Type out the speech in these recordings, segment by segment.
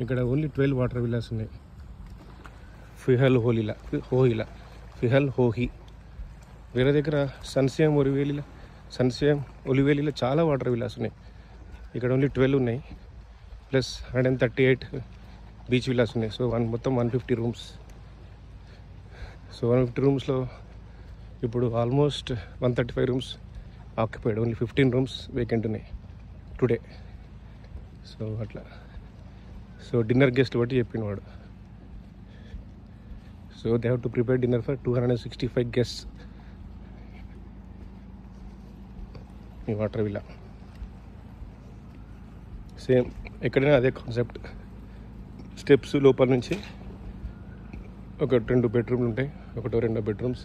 ఇక్కడ only 12 water villas ఉన్నాయి. ఫిహల్ హోహి. వేరే దగ్గర సన్సియం ఒలివేలిలో చాలా వాటర్ విల్లాస్ ఉన్నాయి. ఇక్కడ ఓన్లీ 12 ఉన్నాయి. ప్లస్ 138 బీచ్ విల్లాస్ ఉన్నాయి. సో మొత్తం 150 రూమ్స్. సో 150 రూమ్స్లో ఇప్పుడు almost 135 rooms occupied. Only 15 rooms vacant ఉన్నాయి టుడే. సో అట్లా. సో డిన్నర్ గెస్ట్ బట్టి చెప్పిన వాడు. So they have to prepare dinner for 265 guests. ఈ వాటర్ విల్లా సేమ్ ఎక్కడైనా అదే కాన్సెప్ట్. స్టెప్స్ లోపల నుంచి ఒక 2 బెడ్రూమ్లు ఉంటాయి, 1-2 బెడ్రూమ్స్,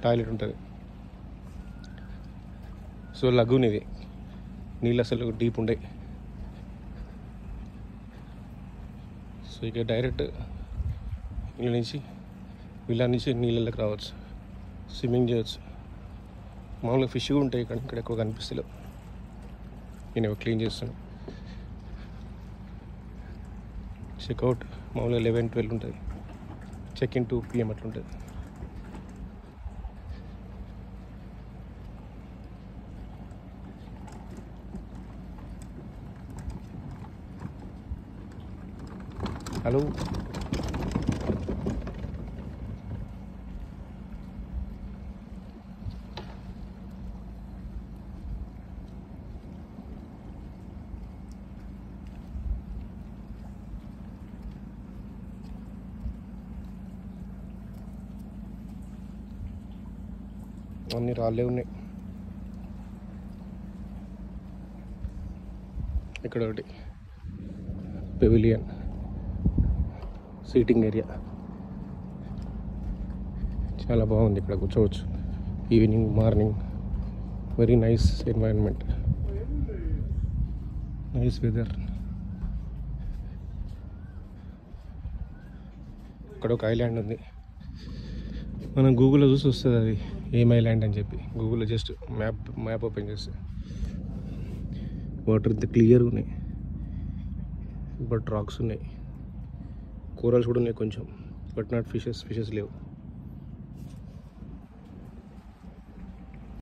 టాయిలెట్ ఉంటుంది. సో లగూన్ ఇది, నీళ్ళు అసలు డీప్ ఉండే. సో ఇక డైరెక్ట్ విల్లా నుంచి నీళ్ళకి రావచ్చు, స్విమ్మింగ్ చేయవచ్చు. మామూలుగా ఫిష్ ఉంటాయి ఇక్కడ ఎక్కువ కనిపిస్తలేవు. నేను క్లీన్ చేస్తాను. చెక్అవుట్ మామూలుగా 11-12 ఉంటుంది. చెక్-ఇన్ 2 PM అట్లా ఉంటుంది. హలో, అన్ని రాళ్ళే ఉన్నాయి. ఇక్కడ ఒకటి పెవిలియన్ సీటింగ్ ఏరియా చాలా బాగుంది. ఇక్కడ కూర్చోవచ్చు evening, morning. Very nice environment, nice weather. ఇక్కడ ఒక ఐలాండ్ ఉంది. మనం గూగుల్లో చూసి వస్తుంది అది ఏం ఐలాండ్ అని చెప్పి. గూగుల్లో జస్ట్ మ్యాప్ ఓపెన్ చేస్తే వాటర్ ఇంత క్లియర్గా ఉన్నాయి. బట్ రాక్స్ ఉన్నాయి, కోరల్స్ కూడా ఉన్నాయి కొంచెం, బట్ నాట్ ఫిషెస్ లేవు.